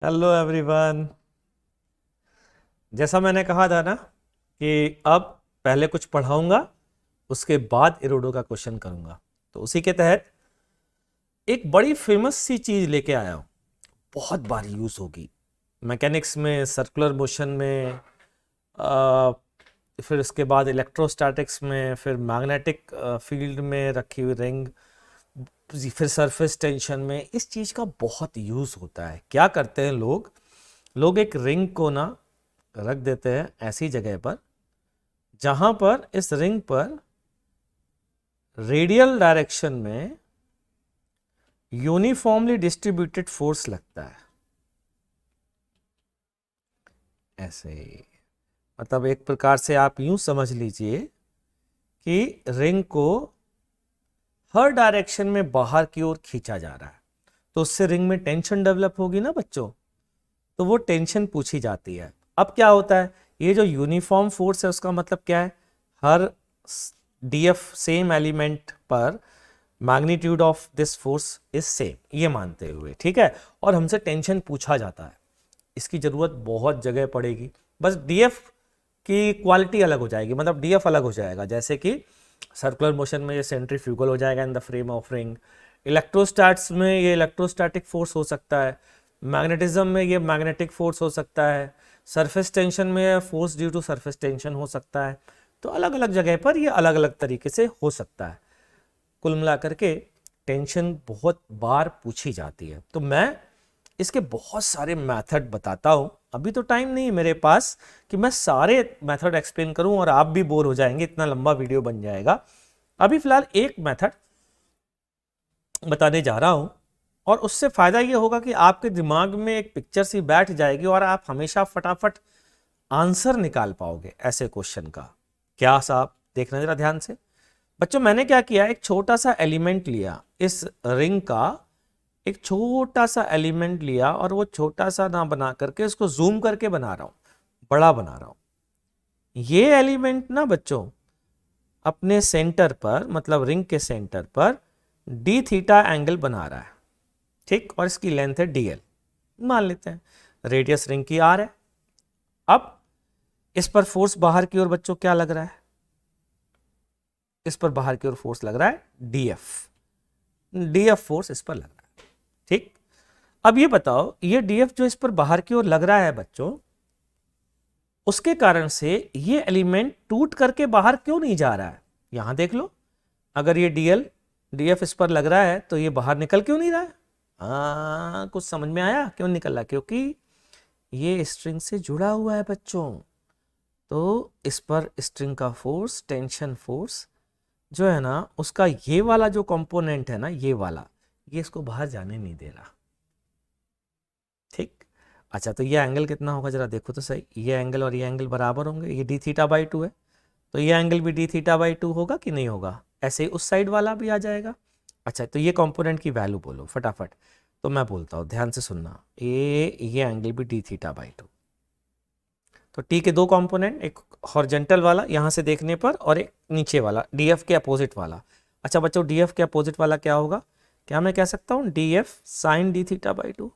Hello everyone. जैसा मैंने कहा था ना कि अब पहले कुछ पढ़ाऊंगा, उसके बाद इरोडो का क्वेश्चन करूंगा। तो उसी के तहत एक बड़ी फेमस सी चीज लेके आया हूं, बहुत बार यूज होगी मैकेनिक्स में, सर्कुलर मोशन में, आ, फिर उसके बाद इलेक्ट्रोस्टैटिक्स में, फिर मैग्नेटिक फील्ड में रखी हुई रिंग, फिर सरफेस टेंशन में। इस चीज का बहुत यूज होता है। क्या करते हैं लोग लोग एक रिंग को ना रख देते हैं ऐसी जगह पर जहां पर इस रिंग पर रेडियल डायरेक्शन में यूनिफॉर्मली डिस्ट्रीब्यूटेड फोर्स लगता है। ऐसे मतलब एक प्रकार से आप यूं समझ लीजिए कि रिंग को हर डायरेक्शन में बाहर की ओर खींचा जा रहा है, तो उससे रिंग में टेंशन डेवलप होगी ना बच्चों, तो वो टेंशन पूछी जाती है। अब क्या होता है, ये जो यूनिफॉर्म फोर्स है उसका मतलब क्या है, हर डीएफ सेम एलिमेंट पर magnitude of this force is same, ये मानते हुए, ठीक है। और हमसे टेंशन पूछा जाता है, इसकी जरूरत बहुत जगह पड़ेगी। बस डीएफ की क्वालिटी अलग हो जाएगी, मतलब डीएफ अलग हो जाएगा। जैसे कि सर्कुलर मोशन में ये सेंट्रीफ्यूगल हो जाएगा in the frame of ring, electrostats में ये इलेक्ट्रोस्टैटिक फोर्स हो सकता है, मैग्नेटिज्म में ये मैग्नेटिक फोर्स हो सकता है, सरफेस टेंशन में force due to surface tension हो सकता है। तो अलग अलग जगह पर ये अलग अलग तरीके से हो सकता है। कुल मिलाकर के टेंशन बहुत बार पूछी जाती है, तो मैं इसके बहुत सारे मेथड बताता हूं। अभी तो टाइम नहीं है मेरे पास कि मैं सारे मेथड एक्सप्लेन करूं, और आप भी बोर हो जाएंगे, इतना लंबा वीडियो बन जाएगा। अभी फिलहाल एक मेथड बताने जा रहा हूं, और उससे फायदा ये होगा कि आपके दिमाग में एक पिक्चर सी बैठ जाएगी और आप हमेशा फटाफट आंसर निकाल पाओगे ऐसे क्वेश्चन का। क्या साहब, देखना जरा ध्यान से। बच्चों मैंने क्या किया, एक छोटा सा एलिमेंट लिया, इस रिंग का एक छोटा सा एलिमेंट लिया, और वो छोटा सा ना बना करके उसको जूम करके बना रहा हूं, बड़ा बना रहा हूं। ये एलिमेंट ना बच्चों अपने सेंटर पर, मतलब रिंग के सेंटर पर डी थीटा एंगल बना रहा है, ठीक। और इसकी लेंथ है डीएल, मान लेते हैं। रेडियस रिंग की आर है। अब इस पर फोर्स बाहर की ओर बच्चों क्या लग रहा है, इस पर बाहर की ओर फोर्स लग रहा है डीएफ, डीएफ फोर्स इस पर लग रहा है, ठीक। अब ये बताओ, ये डीएफ जो इस पर बाहर की ओर लग रहा है बच्चों, उसके कारण से ये एलिमेंट टूट करके बाहर क्यों नहीं जा रहा है। यहां देख लो, अगर ये डीएफ इस पर लग रहा है तो ये बाहर निकल क्यों नहीं रहा है। कुछ समझ में आया क्यों निकल रहा है, क्योंकि ये स्ट्रिंग से जुड़ा हुआ है बच्चों। तो इस पर स्ट्रिंग का फोर्स, टेंशन फोर्स जो है ना, उसका ये वाला जो कंपोनेंट है ना, ये वाला, ये इसको बाहर जाने नहीं दे रहा, ठीक। अच्छा, तो ये एंगल कितना होगा जरा देखो तो सही। ये एंगल और ये एंगल बराबर होंगे, ये डी थीटा बाई टू है, तो ये एंगल भी डी थीटा बाई टू होगा कि नहीं होगा। ऐसे ही उस साइड वाला भी आ जाएगा। अच्छा, तो ये कंपोनेंट की वैल्यू बोलो फटाफट। तो मैं बोलता हूँ, ध्यान से सुनना, ये एंगल भी डी थीटा बाई टू। तो टी के दो कंपोनेंट, एक हॉरिजॉन्टल वाला यहां से देखने पर, और एक नीचे वाला डीएफ के अपोजिट वाला। अच्छा बच्चों, डीएफ के अपोजिट वाला क्या होगा, क्या मैं कह सकता हूं DF sine D theta by two,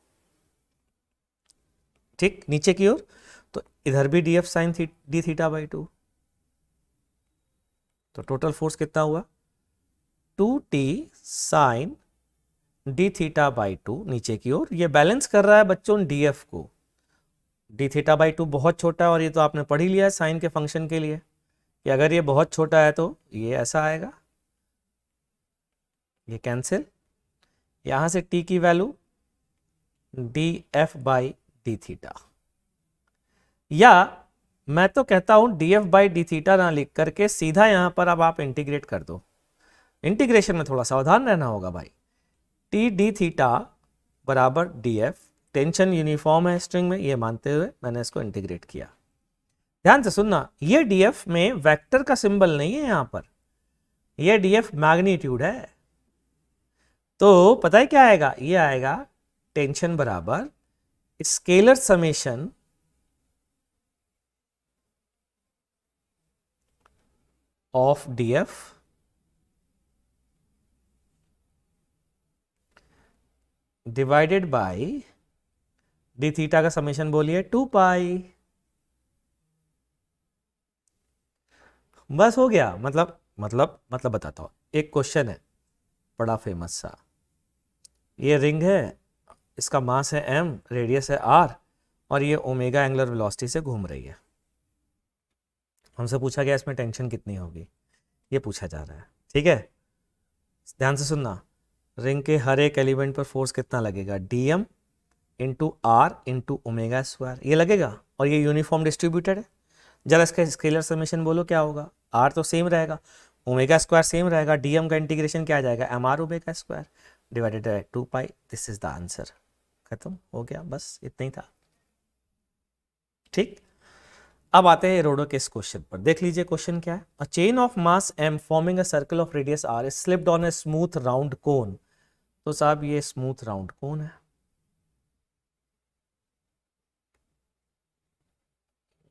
ठीक, नीचे की ओर। तो इधर भी DF sine D theta by two. तो टोटल फोर्स कितना हुआ, 2t sine D theta by two नीचे की ओर। ये बैलेंस कर रहा है बच्चों डीएफ को। डी थीटा बाई टू बहुत छोटा है, और ये तो आपने पढ़ ही लिया है साइन के फंक्शन के लिए कि अगर ये बहुत छोटा है तो ये ऐसा आएगा, ये कैंसिल। यहां से t की value D F by D theta, या मैं तो कहता हूं D F by D theta ना लिख करके सीधा यहां पर अब आप इंटीग्रेट कर दो। इंटीग्रेशन में थोड़ा सावधान रहना होगा भाई। टी डी थीटा बराबर डी एफ, टेंशन यूनिफॉर्म है स्ट्रिंग में, ये मानते हुए मैंने इसको इंटीग्रेट किया। ध्यान से सुनना, ये डीएफ में वेक्टर का सिंबल नहीं है यहां पर, ये डीएफ मैग्नीट्यूड है। तो पता है क्या आएगा, ये आएगा टेंशन बराबर scalar summation of DF divided by D theta का समेशन बोलिए 2 पाई। बस हो गया। मतलब बताता हूं, एक क्वेश्चन है बड़ा फेमस सा। ये रिंग है, इसका मास है m, रेडियस है r, और ये ओमेगा एंगुलर वेलोसिटी से घूम रही है। हमसे पूछा गया इसमें टेंशन कितनी होगी, ये पूछा जा रहा है। ठीक है, ध्यान से सुनना। रिंग के हर एक एलिमेंट पर फोर्स कितना लगेगा, dm into R into omega square, ये लगेगा, और ये यूनिफॉर्म डिस्ट्रीब्यूटेड है। जरा इसका स्केलर समेशन बोलो क्या होगा। आर तो सेम रहेगा, ओमेगा स्क्वायर सेम रहेगा, डीएम का इंटीग्रेशन क्या आ जाएगा, M are omega square divided by 2 pi. This is the answer. खत्म हो गया, बस इतना ही था। ठीक, अब आते हैं रोडो के इस क्वेश्चन पर। देख लीजिए क्वेश्चन क्या है। A chain of mass m forming a circle of radius r is slipped on a smooth round cone. तो साहब ये स्मूथ राउंड कोन है,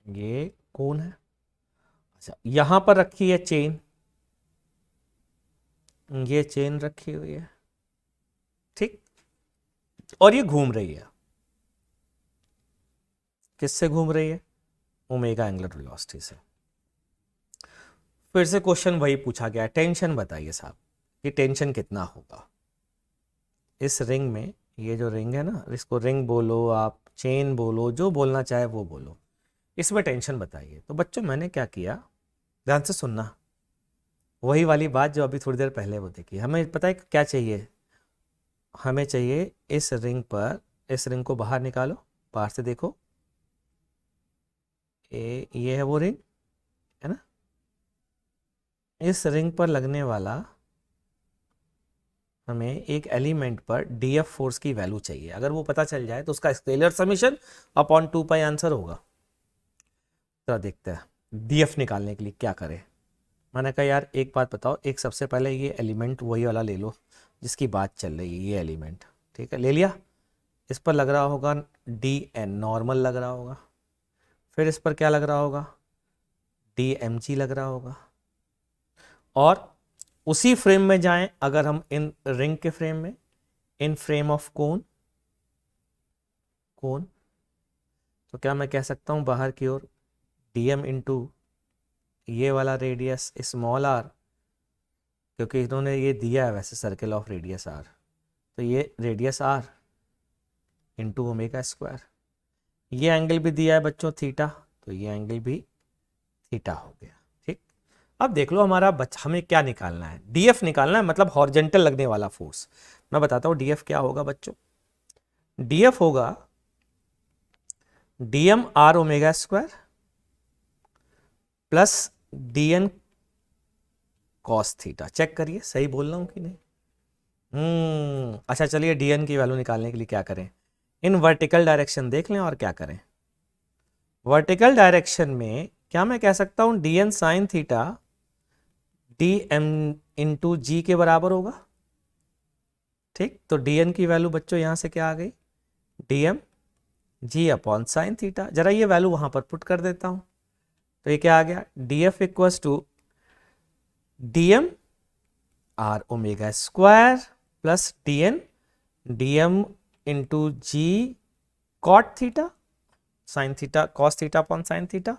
ये कोन है। अच्छा, यहां पर रखी है चेन, ये चेन रखी हुई है, ठीक, और ये घूम रही है। किससे घूम रही है, ओमेगा एंगुलर वेलोसिटी से। फिर से क्वेश्चन वही पूछा गया, टेंशन बताइए साहब कि टेंशन कितना होगा इस रिंग में। ये जो रिंग है ना, इसको रिंग बोलो आप, चेन बोलो, जो बोलना चाहे वो बोलो, इसमें टेंशन बताइए। तो बच्चों मैंने क्या किया, ध्यान से सुनना, वही वाली बात जो अभी थोड़ी देर पहले वो देखी। हमें पता है क्या चाहिए, हमें चाहिए इस रिंग पर, इस रिंग को बाहर निकालो, बाहर से देखो, ये है वो रिंग, है ना। इस रिंग पर लगने वाला हमें एक एलिमेंट पर डीएफ फोर्स की वैल्यू चाहिए। अगर वो पता चल जाए तो उसका स्केलर समीशन अपॉन 2 पाई आंसर होगा। तो देखते हैं डीएफ निकालने के लिए क्या करें। मैंने कहा यार एक बात बताओ, एक सबसे पहले ये एलिमेंट वही वाला ले लो जिसकी बात चल रही है, ये एलिमेंट, ठीक है, ले लिया। इस पर लग रहा होगा डी एन, नॉर्मल लग रहा होगा। फिर इस पर क्या लग रहा होगा, डी एम जी लग रहा होगा। और उसी फ्रेम में जाएं, अगर हम इन रिंग के फ्रेम में, इन फ्रेम ऑफ कोन, कोन, तो क्या मैं कह सकता हूं बाहर की ओर डीएम इंटू ये वाला रेडियस स्मॉल आर, क्योंकि इन्होंने ये दिया है वैसे सर्कल ऑफ रेडियस आर, तो ये radius R into omega square. ये एंगल भी दिया है बच्चों थीटा, तो ये एंगल भी थीटा हो गया। ठीक, अब देख लो हमारा हमें क्या निकालना है, डीएफ निकालना है, मतलब हॉरिजॉन्टल लगने वाला फोर्स। मैं बताता हूं डीएफ क्या होगा बच्चों। डीएफ होगा DM R omega square plus DN cos theta. Check करिए सही बोल रहा हूं कि नहीं। अच्छा चलिए डीएन की वैल्यू निकालने के लिए क्या करें, इन वर्टिकल डायरेक्शन देख लें और क्या करें। वर्टिकल डायरेक्शन में क्या मैं कह सकता हूं D N sine theta D M into G के बराबर होगा। ठीक, तो डी एन की वैल्यू बच्चों यहां से क्या आ गई, D M G upon sine theta. जरा ये वैल्यू वहां पर पुट कर देता हूं, तो ये क्या आ गया, D F equals to D M are omega square plus D N D M into G cot theta sine theta cos theta upon sine theta.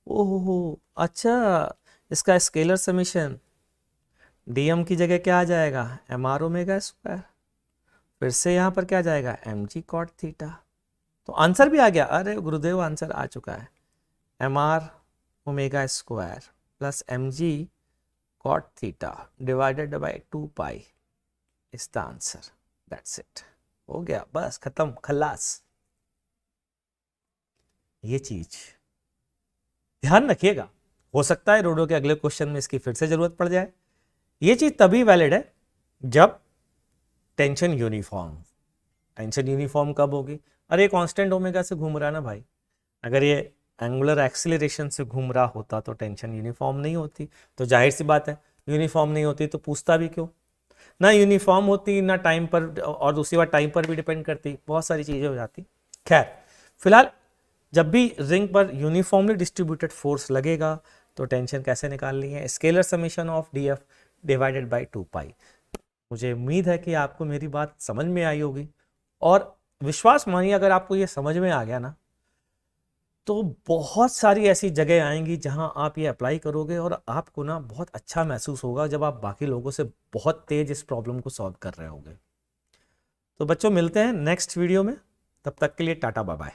ओहो अच्छा, इसका स्केलर समीशन डीएम की जगह क्या आ जाएगा, एम आर ओमेगा स्क्वायर, फिर से यहां पर क्या आ जाएगा, एम जी कॉट थीटा। तो आंसर भी आ गया, अरे गुरुदेव आंसर आ चुका है, m are omega square plus m g cot theta divided by 2 pi is the answer. That's it, हो गया, बस खत्म, खल्लास। ये चीज ध्यान रखिएगा, हो सकता है रोडो के अगले क्वेश्चन में इसकी फिर से जरूरत पड़ जाए। ये चीज तभी वैलिड है जब टेंशन यूनिफॉर्म। टेंशन यूनिफॉर्म कब होगी, अरे कांस्टेंट ओमेगा से घूम रहा है ना भाई, अगर ये एंगुलर एक्सीलरेशन से घूम रहा होता तो टेंशन यूनिफॉर्म नहीं होती। तो जाहिर सी बात है यूनिफॉर्म नहीं होती तो पूछता भी क्यों, ना यूनिफॉर्म होती ना टाइम पर, और दूसरी बात टाइम पर भी डिपेंड करती, बहुत सारी चीजें हो जाती। खैर फिलहाल जब भी रिंग पर यूनिफॉर्मली डिस्ट्रीब्यूटेड फोर्स लगेगा तो टेंशन कैसे निकालनी है, scalar summation of DF divided by 2 पाई। मुझे उम्मीद है कि आपको मेरी बात समझ में आई होगी, और विश्वास मानिए अगर आपको ये समझ में आ गया ना, तो बहुत सारी ऐसी जगह आएंगी जहां आप ये अप्लाई करोगे और आपको ना बहुत अच्छा महसूस होगा जब आप बाकी लोगों से बहुत तेज इस प्रॉब्लम को सॉल्व कर रहे होगे। तो बच्चों मिलते हैं नेक्स्ट वीडियो में, तब तक के लिए टाटा बाय बाय।